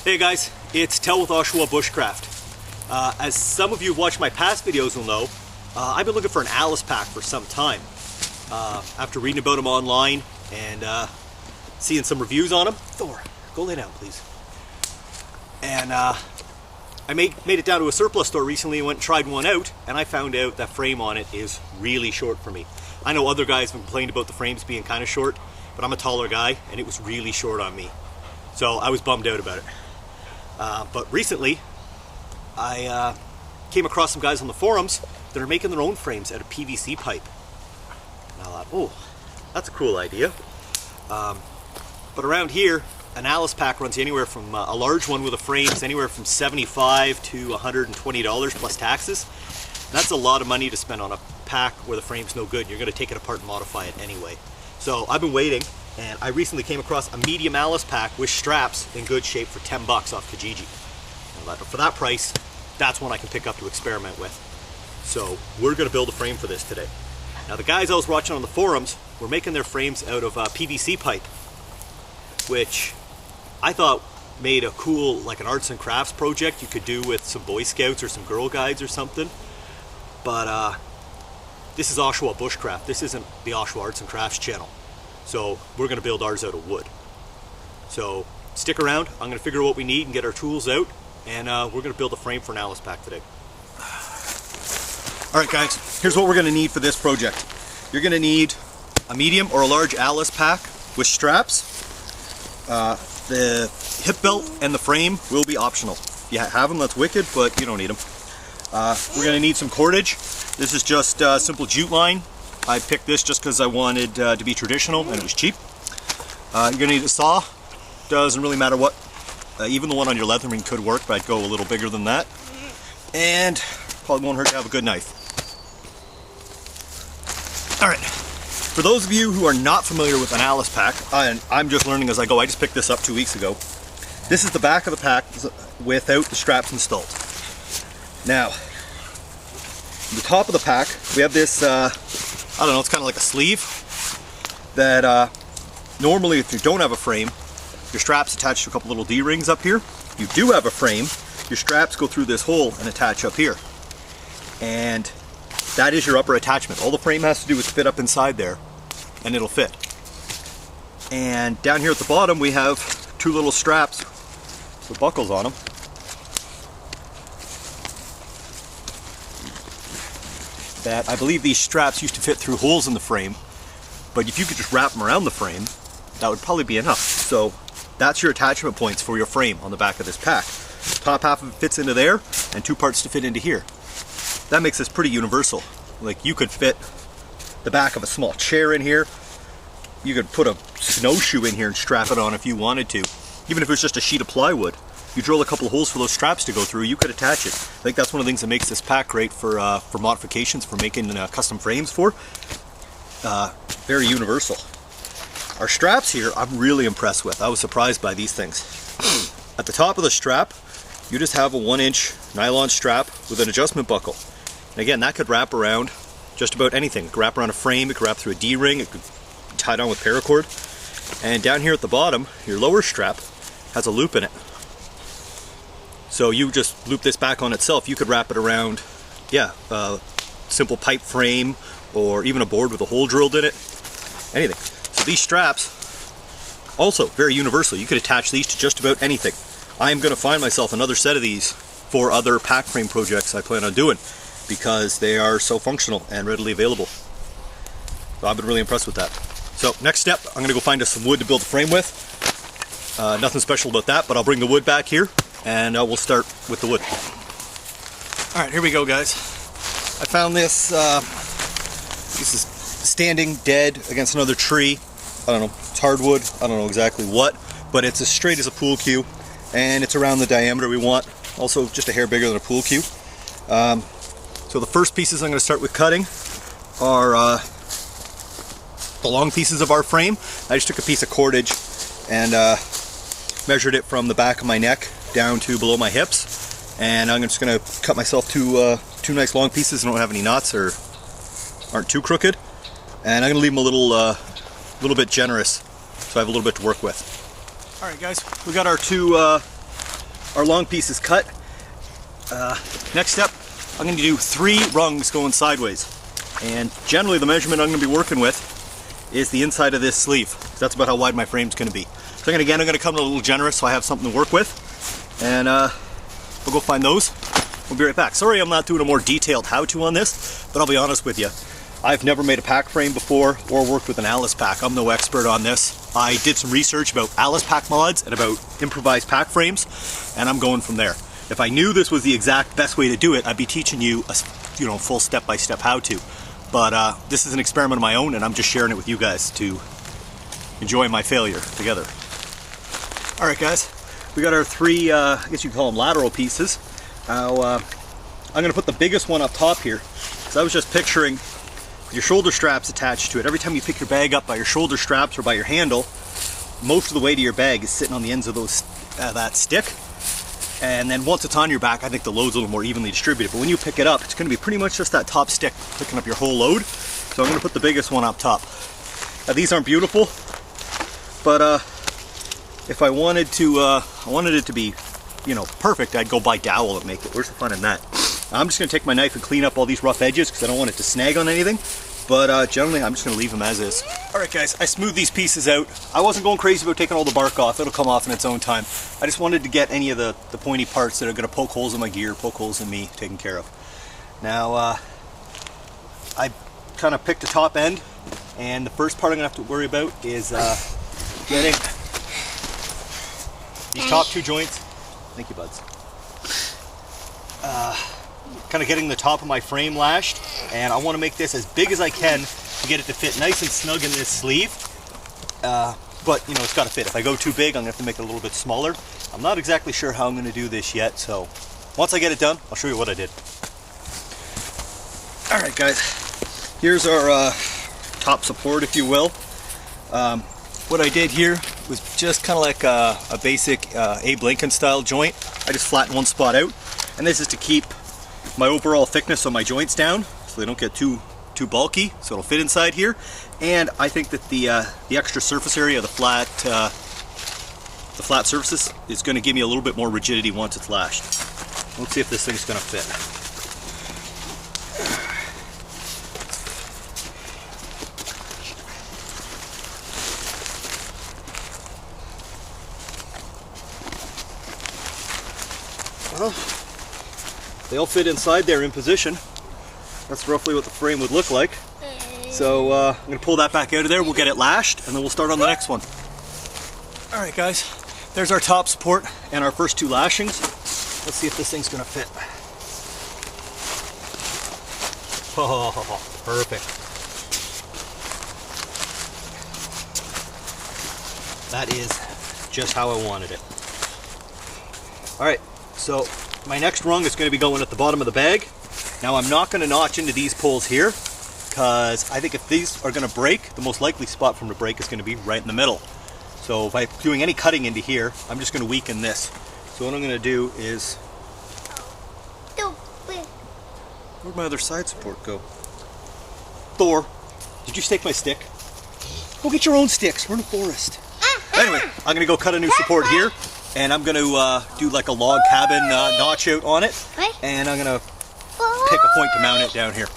Hey guys, it's Tel with Oshawa Bushcraft. As some of you who watched my past videos will know, I've been looking for an Alice pack for some time. After reading about them online and seeing some reviews on them, Thor, go lay down please. And I made it down to a surplus store recently and went and tried one out, and I found out that frame on it is really short for me. I know other guys have complained about the frames being kind of short, but I'm a taller guy and it was really short on me. So I was bummed out about it. But recently, I came across some guys on the forums that are making their own frames out of PVC pipe. And I thought, oh, that's a cool idea. But around here, an Alice pack runs anywhere from a large one with a frame is anywhere from $75 to $120 plus taxes. That's a lot of money to spend on a pack where the frame's no good. You're going to take it apart and modify it anyway. So I've been waiting, and I recently came across a medium Alice pack with straps in good shape for 10 bucks off Kijiji. And for that price, that's one I can pick up to experiment with. So we're going to build a frame for this today. Now the guys I was watching on the forums were making their frames out of PVC pipe, which I thought made a cool, like an arts and crafts project you could do with some Boy Scouts or some Girl Guides or something. But this is Oshawa Bushcraft. This isn't the Oshawa Arts and Crafts channel. So we're going to build ours out of wood. So stick around. I'm going to figure out what we need and get our tools out, and we're going to build a frame for an Alice pack today. Alright guys, here's what we're going to need for this project. You're going to need a medium or a large Alice pack with straps. The hip belt and the frame will be optional. If you have them, that's wicked, but you don't need them. We're going to need some cordage. This is just simple jute line. I picked this just because I wanted to be traditional and it was cheap. You're going to need a saw. Doesn't really matter what. Even the one on your Leatherman could work, but I'd go a little bigger than that. And probably won't hurt to have a good knife. Alright, for those of you who are not familiar with an Alice pack, and I'm just learning as I go, I just picked this up 2 weeks ago. This is the back of the pack without the straps installed. Now, the top of the pack, we have this, I don't know, it's kind of like a sleeve that normally if you don't have a frame, your strap's attached to a couple little D-rings up here. If you do have a frame, your straps go through this hole and attach up here. And that is your upper attachment. All the frame has to do is fit up inside there and it'll fit. And down here at the bottom we have two little straps with buckles on them. That I believe these straps used to fit through holes in the frame, but if you could just wrap them around the frame, that would probably be enough. So that's your attachment points for your frame on the back of this pack. Top half of it fits into there and two parts to fit into here. That makes this pretty universal. Like you could fit the back of a small chair in here. You could put a snowshoe in here and strap it on if you wanted to. Even if it was just a sheet of plywood. You drill a couple of holes for those straps to go through, you could attach it. I think that's one of the things that makes this pack great for modifications, for making custom frames for. Very universal. Our straps here, I'm really impressed with. I was surprised by these things. At the top of the strap, you just have a 1-inch nylon strap with an adjustment buckle. And again, that could wrap around just about anything. It could wrap around a frame, it could wrap through a D-ring, it could be tied on with paracord. And down here at the bottom, your lower strap has a loop in it. So you just loop this back on itself. You could wrap it around, simple pipe frame, or even a board with a hole drilled in it. Anything. So these straps, also very universal. You could attach these to just about anything. I am going to find myself another set of these for other pack frame projects I plan on doing, because they are so functional and readily available. So I've been really impressed with that. So next step, I'm going to go find us some wood to build a frame with. Nothing special about that, but I'll bring the wood back here and we'll start with the wood. Alright, here we go guys. I found this, this is standing dead against another tree. I don't know, it's hardwood, I don't know exactly what, but it's as straight as a pool cue and it's around the diameter we want. Also just a hair bigger than a pool cue. So the first pieces I'm going to start with cutting are the long pieces of our frame. I just took a piece of cordage and measured it from the back of my neck down to below my hips, and I'm just going to cut myself two nice long pieces that don't have any knots or aren't too crooked, and I'm going to leave them a little bit generous so I have a little bit to work with. Alright guys, we got our two our long piece is cut. Next step, I'm going to do 3 rungs going sideways. And generally the measurement I'm going to be working with is the inside of this sleeve. That's about how wide my frame's going to be. So I'm going to come a little generous so I have something to work with. And we'll go find those. We'll be right back. Sorry I'm not doing a more detailed how-to on this, but I'll be honest with you. I've never made a pack frame before or worked with an Alice pack. I'm no expert on this. I did some research about Alice pack mods and about improvised pack frames, and I'm going from there. If I knew this was the exact best way to do it, I'd be teaching you a full step-by-step how-to. But this is an experiment of my own, and I'm just sharing it with you guys to enjoy my failure together. All right, guys, we got our 3, I guess you could call them lateral pieces. Now, I'm going to put the biggest one up top here, because I was just picturing your shoulder straps attached to it. Every time you pick your bag up by your shoulder straps or by your handle, most of the weight of your bag is sitting on the ends of those that stick. And then once it's on your back, I think the load's a little more evenly distributed. But when you pick it up, it's going to be pretty much just that top stick picking up your whole load. So I'm going to put the biggest one up top. Now, these aren't beautiful, but if I wanted it to be, perfect, I'd go buy dowel and make it. Where's the fun in that? I'm just going to take my knife and clean up all these rough edges because I don't want it to snag on anything. But generally, I'm just going to leave them as is. All right, guys, I smoothed these pieces out. I wasn't going crazy about taking all the bark off. It'll come off in its own time. I just wanted to get any of the pointy parts that are going to poke holes in my gear, poke holes in me, taken care of. Now, I kind of picked a top end, and the first part I'm going to have to worry about is getting these top 2 joints. Thank you, buds. Kind of getting the top of my frame lashed, and I want to make this as big as I can to get it to fit nice and snug in this sleeve. But it's got to fit. If I go too big, I'm going to have to make it a little bit smaller. I'm not exactly sure how I'm going to do this yet, so once I get it done, I'll show you what I did. All right, guys, here's our top support, if you will. What I did here was just kind of like a basic Abe Lincoln style joint. I just flattened one spot out, and this is to keep my overall thickness on my joints down so they don't get too bulky, so it'll fit inside here. And I think that the extra surface area, the flat surfaces, is going to give me a little bit more rigidity once it's lashed. Let's see if this thing's going to fit. Well, they all fit inside there in position. That's roughly what the frame would look like. So I'm going to pull that back out of there, we'll get it lashed, and then we'll start on the next one. Alright, guys, there's our top support and our first 2 lashings. Let's see if this thing's going to fit. Oh, perfect. That is just how I wanted it. Alright, so my next rung is going to be going at the bottom of the bag. Now, I'm not going to notch into these poles here because I think if these are going to break, the most likely spot for them to break is going to be right in the middle. So if I'm doing any cutting into here, I'm just going to weaken this. So what I'm going to do is... Where'd my other side support go? Thor, did you stake my stick? Go get your own sticks, we're in a forest. Anyway, I'm going to go cut a new support here, and I'm going to do like a log cabin notch out on it, and I'm going to pick a point to mount it down here.